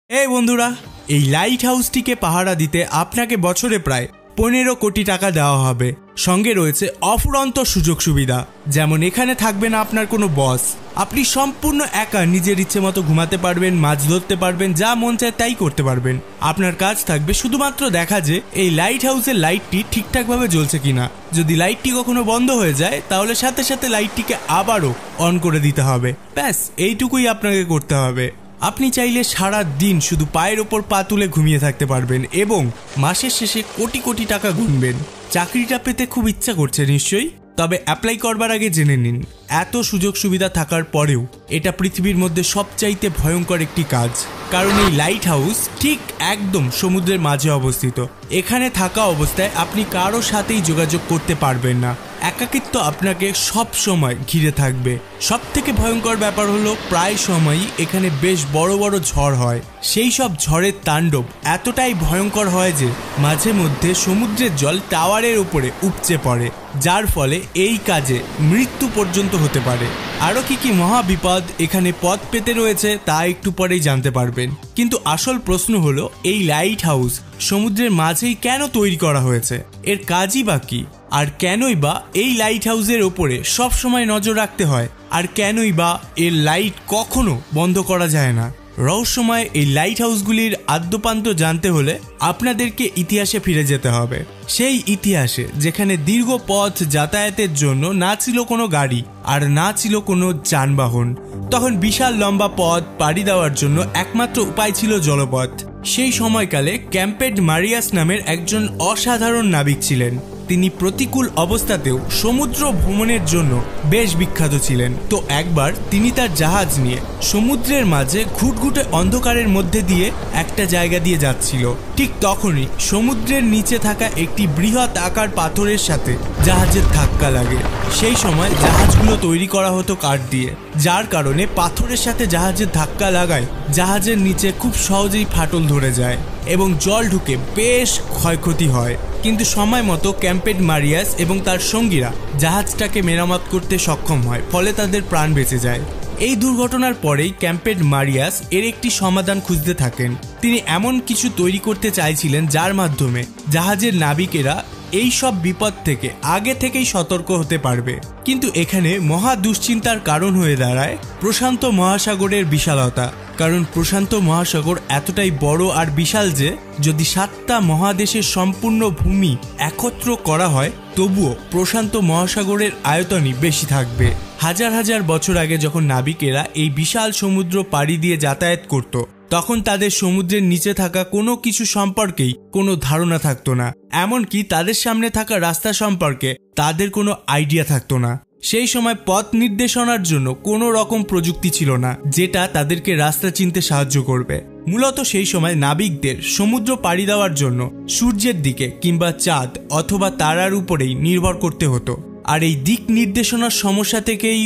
এই বন্ধুরা, এই লাইট হাউসটিকে পাহারা দিতে আপনাকে বছরে প্রায় 15 কোটি টাকা দেওয়া হবে। সঙ্গে রয়েছে অফুরন্ত সুযোগ সুবিধা, যেমন এখানে থাকবে না আপনার কোনো বস। আপনি সম্পূর্ণ একা নিজের ইচ্ছে মতো ঘুমাতে পারবেন, মাছ ধরতে পারবেন, যা মন চায় তাই করতে পারবেন। আপনার কাজ থাকবে শুধুমাত্র দেখা যে এই লাইট হাউসের লাইটটি ঠিকঠাকভাবে জ্বলছে কিনা। যদি লাইটটি কখনো বন্ধ হয়ে যায় তাহলে সাথে সাথে লাইটটিকে আবারও অন করে দিতে হবে। ব্যাস এইটুকুই আপনাকে করতে হবে। আপনি চাইলে সারা দিন শুধু পায়ের ওপর পা তুলে ঘুমিয়ে থাকতে পারবেন এবং মাসের শেষে কোটি কোটি টাকা গুনবেন। চাকরিটা পেতে খুব ইচ্ছা করছে নিশ্চয়ই? তবে অ্যাপ্লাই করবার আগে জেনে নিন, এত সুযোগ সুবিধা থাকার পরেও এটা পৃথিবীর মধ্যে সবচাইতে ভয়ঙ্কর একটি কাজ। কারণ এই লাইট হাউস ঠিক একদম সমুদ্রের মাঝে অবস্থিত। এখানে থাকা অবস্থায় আপনি কারো সাথেই যোগাযোগ করতে পারবেন না। একাকিত্ব আপনাকে সব সময় ঘিরে থাকবে। সব থেকে ভয়ঙ্কর ব্যাপার হলো প্রায় সময়ই এখানে বেশ বড় বড় ঝড় হয়। সেই সব ঝড়ের তাণ্ডব এতটাই ভয়ঙ্কর হয় যে মাঝে মধ্যে সমুদ্রের জল টাওয়ারের উপরে উপচে পড়ে, যার ফলে এই কাজে মৃত্যু পর্যন্ত হতে পারে। আরও কি মহা বিপদ এখানে পথ পেতে রয়েছে তা একটু পরেই জানতে পারবেন। কিন্তু আসল প্রশ্ন হলো, এই লাইট হাউস সমুদ্রের মাঝেই কেন তৈরি করা হয়েছে? এর কাজই বা কি? আর কেনই বা এই লাইট হাউসের ওপরে সব সময় নজর রাখতে হয়? আর কেনই বা এর লাইট কখনো বন্ধ করা যায় না? রহস্যময় এই লাইট হাউসগুলির আদ্যপান্ত জানতে হলে আপনাদেরকে ইতিহাসে ফিরে যেতে হবে। সেই ইতিহাসে যেখানে দীর্ঘ পথ যাতায়াতের জন্য না ছিল কোনো গাড়ি আর না ছিল কোনো যানবাহন। তখন বিশাল লম্বা পথ পাড়ি দেওয়ার জন্য একমাত্র উপায় ছিল জলপথ। সেই সময়কালে ক্যাম্পেড মারিয়াস নামের একজন অসাধারণ নাবিক ছিলেন। তিনি প্রতিকূল অবস্থাতেও সমুদ্র ভ্রমণের জন্য বেশ বিখ্যাত ছিলেন। তো একবার তিনি তার জাহাজ নিয়ে সমুদ্রের মাঝে ঘুটঘুটে অন্ধকারের মধ্যে দিয়ে একটা জায়গা দিয়ে যাচ্ছিল। ঠিক তখনই সমুদ্রের নিচে থাকা একটি বৃহৎ আকার পাথরের সাথে জাহাজের ধাক্কা লাগে। সেই সময় জাহাজগুলো তৈরি করা হতো কাঠ দিয়ে, যার কারণে পাথরের সাথে জাহাজের ধাক্কা লাগায় জাহাজের নিচে খুব সহজেই ফাটল ধরে যায় এবং জল ঢুকে বেশ ক্ষয়ক্ষতি হয়। কিন্তু সময় মতো ক্যাম্পেড মারিয়াস এবং তার সঙ্গীরা জাহাজটাকে মেরামত করতে সক্ষম হয়, ফলে তাদের প্রাণ বেঁচে যায়। এই দুর্ঘটনার পরেই ক্যাম্পেড মারিয়াস এর একটি সমাধান খুঁজতে থাকেন। তিনি এমন কিছু তৈরি করতে চাইছিলেন যার মাধ্যমে জাহাজের নাবিকেরা এই সব বিপদ থেকে আগে থেকেই সতর্ক হতে পারবে। কিন্তু এখানে মহা দুশ্চিন্তার কারণ হয়ে দাঁড়ায় প্রশান্ত মহাসাগরের বিশালতা। কারণ প্রশান্ত মহাসাগর এতটাই বড় আর বিশাল যে যদি 7টা মহাদেশের সম্পূর্ণ ভূমি একত্র করা হয় তবুও প্রশান্ত মহাসাগরের আয়তনই বেশি থাকবে। হাজার হাজার বছর আগে যখন নাবিকেরা এই বিশাল সমুদ্র পাড়ি দিয়ে যাতায়াত করত, তখন তাদের সমুদ্রের নিচে থাকা কোনো কিছু সম্পর্কেই কোনো ধারণা থাকতো না। এমনকি তাদের সামনে থাকা রাস্তা সম্পর্কে তাদের কোনো আইডিয়া থাকতো না। সেই সময় পথ নির্দেশনার জন্য কোনো রকম প্রযুক্তি ছিল না যেটা তাদেরকে রাস্তা চিনতে সাহায্য করবে। মূলত সেই সময় নাবিকদের সমুদ্র পাড়ি দেওয়ার জন্য সূর্যের দিকে কিংবা চাঁদ অথবা তারার উপরেই নির্ভর করতে হতো। আর এই দিক নির্দেশনার সমস্যা থেকেই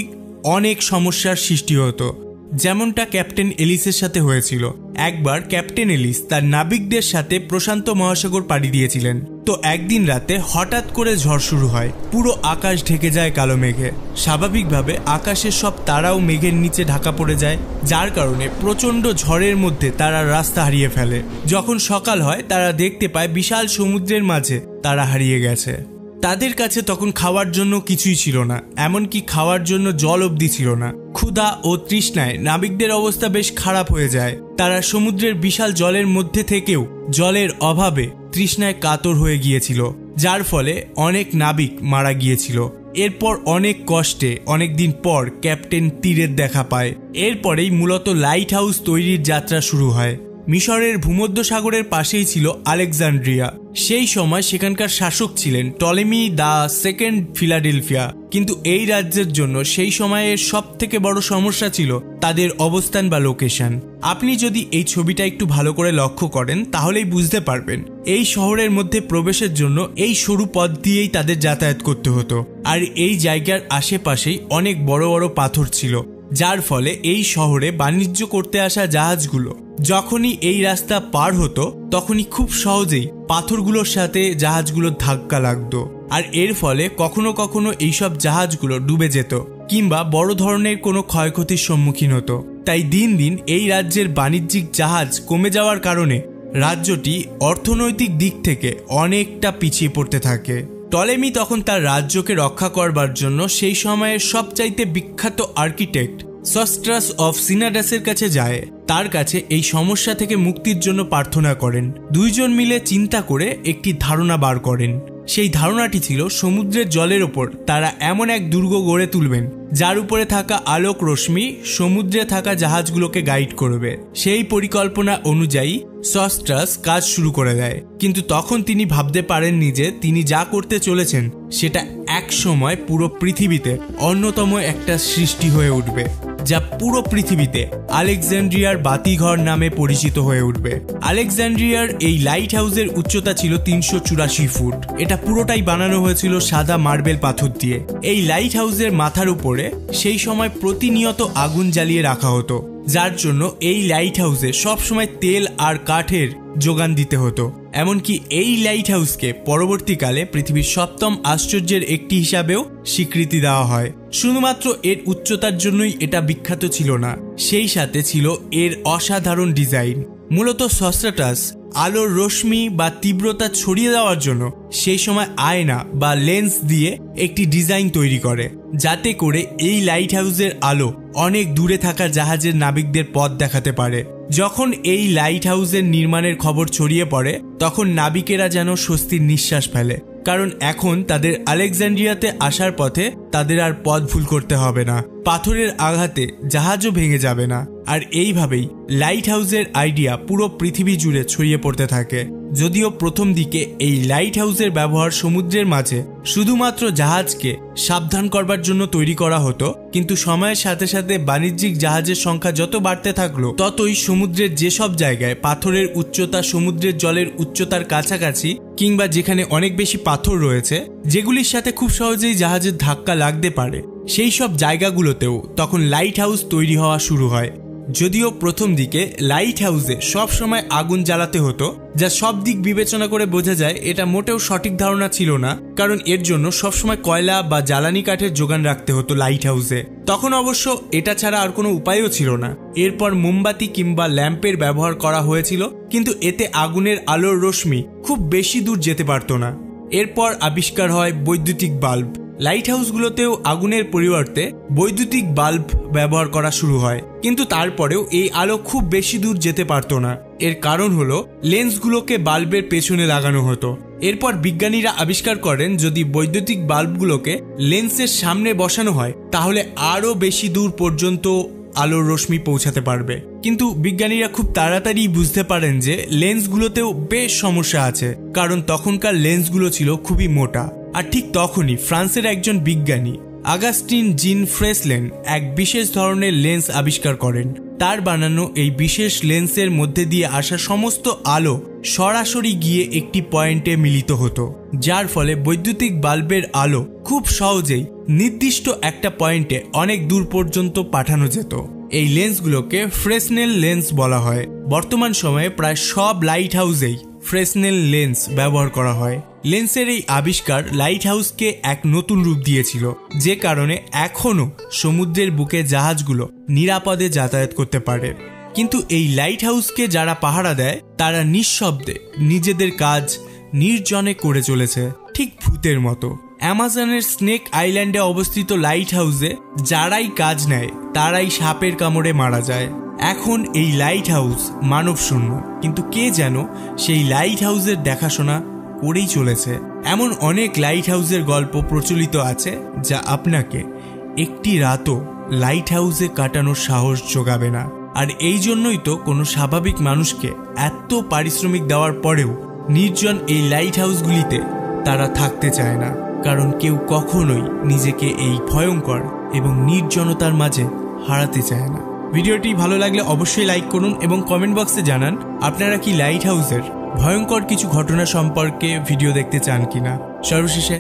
অনেক সমস্যার সৃষ্টি হতো, যেমনটা ক্যাপ্টেন এলিসের সাথে হয়েছিল। একবার ক্যাপ্টেন এলিস তার নাবিকদের সাথে প্রশান্ত মহাসাগর পাড়ি দিয়েছিলেন। তো একদিন রাতে হঠাৎ করে ঝড় শুরু হয়, পুরো আকাশ ঢেকে যায় কালো মেঘে। স্বাভাবিকভাবে আকাশের সব তারাও মেঘের নিচে ঢাকা পড়ে যায়, যার কারণে প্রচন্ড ঝড়ের মধ্যে তারা রাস্তা হারিয়ে ফেলে। যখন সকাল হয় তারা দেখতে পায় বিশাল সমুদ্রের মাঝে তারা হারিয়ে গেছে। তাদের কাছে তখন খাওয়ার জন্য কিছুই ছিল না, এমনকি খাওয়ার জন্য জল অবধি ছিল না। ক্ষুধা ও তৃষ্ণায় নাবিকদের অবস্থা বেশ খারাপ হয়ে যায়। তারা সমুদ্রের বিশাল জলের মধ্যে থেকেও জলের অভাবে তৃষ্ণায় কাতর হয়ে গিয়েছিল, যার ফলে অনেক নাবিক মারা গিয়েছিল। এরপর অনেক কষ্টে অনেকদিন পর ক্যাপ্টেন তীরের দেখা পায়। এরপরেই মূলত লাইট হাউস তৈরির যাত্রা শুরু হয়। মিশরের ভূমধ্যসাগরের পাশেই ছিল আলেকজান্দ্রিয়া। সেই সময় সেখানকার শাসক ছিলেন টলেমি দ্য সেকেন্ড ফিলাডেলফিয়া। কিন্তু এই রাজ্যের জন্য সেই সময়ের সব থেকে বড় সমস্যা ছিল তাদের অবস্থান বা লোকেশন। আপনি যদি এই ছবিটা একটু ভালো করে লক্ষ্য করেন তাহলেই বুঝতে পারবেন এই শহরের মধ্যে প্রবেশের জন্য এই সরু পথ দিয়েই তাদের যাতায়াত করতে হতো। আর এই জায়গার আশেপাশেই অনেক বড় বড় পাথর ছিল, যার ফলে এই শহরে বাণিজ্য করতে আসা জাহাজগুলো যখনই এই রাস্তা পার হতো তখনই খুব সহজেই পাথরগুলোর সাথে জাহাজগুলোর ধাক্কা লাগতো। আর এর ফলে কখনো কখনো এইসব জাহাজগুলো ডুবে যেত কিংবা বড় ধরনের কোনো ক্ষয়ক্ষতির সম্মুখীন হতো। তাই দিন দিন এই রাজ্যের বাণিজ্যিক জাহাজ কমে যাওয়ার কারণে রাজ্যটি অর্থনৈতিক দিক থেকে অনেকটা পিছিয়ে পড়তে থাকে। টলেমি তখন তার রাজ্যকে রক্ষা করবার জন্য সেই সময়ের সবচাইতে বিখ্যাত আর্কিটেক্ট সস্ট্রাস অফ সিনাডাসের কাছে যায়। তার কাছে এই সমস্যা থেকে মুক্তির জন্য প্রার্থনা করেন। দুইজন মিলে চিন্তা করে একটি ধারণা বার করেন। সেই ধারণাটি ছিল সমুদ্রের জলের ওপর তারা এমন এক দুর্গ গড়ে তুলবেন যার উপরে থাকা আলোক রশ্মি সমুদ্রে থাকা জাহাজগুলোকে গাইড করবে। সেই পরিকল্পনা অনুযায়ী সস্ট্রাস কাজ শুরু করে দেয়, কিন্তু তখন তিনি ভাবতে পারেননি যে তিনি যা করতে চলেছেন সেটা এক সময় পুরো পৃথিবীতে অন্যতম একটা সৃষ্টি হয়ে উঠবে, যা পুরো পৃথিবীতে আলেকজান্দ্রিয়ার বাতিঘর নামে পরিচিত হয়ে উঠবে। আলেকজান্দ্রিয়ার এই লাইট হাউসের উচ্চতা ছিল 384 ফুট। এটা পুরোটাই বানানো হয়েছিল সাদা মার্বেল পাথর দিয়ে। এই লাইট হাউসের মাথার উপরে সেই সময় প্রতিনিয়ত আগুন জ্বালিয়ে রাখা হতো, যার জন্য এই লাইট হাউসে সবসময় তেল আর কাঠের যোগান দিতে হতো। এমনকি এই লাইট হাউসকে পরবর্তীকালে পৃথিবীর 7ম আশ্চর্যের একটি হিসাবেও স্বীকৃতি দেওয়া হয়। শুধুমাত্র এর উচ্চতার জন্যই এটা বিখ্যাত ছিল না, সেই সাথে ছিল এর অসাধারণ ডিজাইন। মূলত সস্ট্রাটাস আলোর রশ্মি বা তীব্রতা ছড়িয়ে দেওয়ার জন্য সেই সময় আয়না বা লেন্স দিয়ে একটি ডিজাইন তৈরি করে, যাতে করে এই লাইট হাউসের আলো অনেক দূরে থাকা জাহাজের নাবিকদের পথ দেখাতে পারে। যখন এই লাইট হাউসের নির্মাণের খবর ছড়িয়ে পড়ে তখন নাবিকেরা যেন স্বস্তির নিঃশ্বাস ফেলে, কারণ এখন তাদের আলেকজান্দ্রিয়াতে আসার পথে তাদের আর পথ ভুল করতে হবে না। পাথরের আঘাতে জাহাজও ভেঙে যাবে না। আর এইভাবেই লাইট হাউসের আইডিয়া পুরো পৃথিবী জুড়ে ছড়িয়ে পড়তে থাকে। যদিও প্রথম দিকে এই লাইট হাউসের ব্যবহার সমুদ্রের মাঝে শুধুমাত্র জাহাজকে সাবধান করবার জন্য তৈরি করা হতো, কিন্তু সময়ের সাথে সাথে বাণিজ্যিক জাহাজের সংখ্যা যত বাড়তে থাকলো ততই সমুদ্রের যেসব জায়গায় পাথরের উচ্চতা সমুদ্রের জলের উচ্চতার কাছাকাছি কিংবা যেখানে অনেক বেশি পাথর রয়েছে যেগুলির সাথে খুব সহজেই জাহাজের ধাক্কা লাগতে পারে, সেই সব জায়গাগুলোতেও তখন লাইট হাউস তৈরি হওয়া শুরু হয়। যদিও প্রথম দিকে লাইট হাউসে সবসময় আগুন জ্বালাতে হতো, যা সব দিক বিবেচনা করে বোঝা যায় এটা মোটেও সঠিক ধারণা ছিল না, কারণ এর জন্য সবসময় কয়লা বা জ্বালানি কাঠের যোগান রাখতে হতো লাইট হাউসে। তখন অবশ্য এটা ছাড়া আর কোনো উপায়ও ছিল না। এরপর মোমবাতি কিংবা ল্যাম্পের ব্যবহার করা হয়েছিল, কিন্তু এতে আগুনের আলোর রশ্মি খুব বেশি দূর যেতে পারত না। এরপর আবিষ্কার হয় বৈদ্যুতিক বাল্ব। লাইট হাউসগুলোতেও আগুনের পরিবর্তে বৈদ্যুতিক বাল্ব ব্যবহার করা শুরু হয়, কিন্তু তারপরেও এই আলো খুব বেশি দূর যেতে পারত না। এর কারণ হলো লেন্সগুলোকে বাল্বের পেছনে লাগানো হতো। এরপর বিজ্ঞানীরা আবিষ্কার করেন যদি বৈদ্যুতিক বাল্বগুলোকে লেন্সের সামনে বসানো হয় তাহলে আরও বেশি দূর পর্যন্ত আলোর রশ্মি পৌঁছাতে পারবে। কিন্তু বিজ্ঞানীরা খুব তাড়াতাড়ি বুঝতে পারেন যে লেন্সগুলোতেও বেশ সমস্যা আছে, কারণ তখনকার লেন্সগুলো ছিল খুবই মোটা। আর ঠিক তখনই ফ্রান্সের একজন বিজ্ঞানী আগাস্টিন জিন ফ্রেসলেন এক বিশেষ ধরনের লেন্স আবিষ্কার করেন। তার বানানো এই বিশেষ লেন্সের মধ্যে দিয়ে আসা সমস্ত আলো সরাসরি গিয়ে একটি পয়েন্টে মিলিত হতো, যার ফলে বৈদ্যুতিক বাল্বের আলো খুব সহজেই নির্দিষ্ট একটা পয়েন্টে অনেক দূর পর্যন্ত পাঠানো যেত। এই লেন্সগুলোকে ফ্রেসনেল লেন্স বলা হয়। বর্তমান সময়ে প্রায় সব লাইট হাউসেই ফ্রেসনেল লেন্স ব্যবহার করা হয়। লেন্সের এই আবিষ্কার লাইট হাউসকে এক নতুন রূপ দিয়েছিল, যে কারণে এখনও সমুদ্রের বুকে জাহাজগুলো নিরাপদে যাতায়াত করতে পারে। কিন্তু এই লাইট হাউসকে যারা পাহারা দেয় তারা নিঃশব্দে নিজেদের কাজ নির্জনে করে চলেছে, ঠিক ভূতের মতো। অ্যামাজনের স্নেক আইল্যান্ডে অবস্থিত লাইট হাউসে যারাই কাজ নেয় তারাই সাপের কামড়ে মারা যায়। এখন এই লাইট হাউস মানব শূন্য, কিন্তু কে যেন সেই লাইট হাউসের দেখাশোনা করেই চলেছে। এমন অনেক লাইট হাউসের গল্প প্রচলিত আছে যা আপনাকে একটি রাতও লাইট হাউসে কাটানোর সাহস যোগাবে না। আর এই জন্যই তো কোনো স্বাভাবিক মানুষকে এত পারিশ্রমিক দেওয়ার পরেও নির্জন এই লাইট হাউসগুলিতে তারা থাকতে চায় না, কারণ কেউ কখনোই নিজেকে এই ভয়ঙ্কর এবং নির্জনতার মাঝে হারাতে চায় না। ভিডিওটি ভালো লাগলে অবশ্যই লাইক করুন এবং কমেন্ট বক্সে জানান আপনারা কি লাইট হাউসের ভয়ঙ্কর কিছু ঘটনা সম্পর্কে ভিডিও দেখতে চান কিনা। সর্বশেষে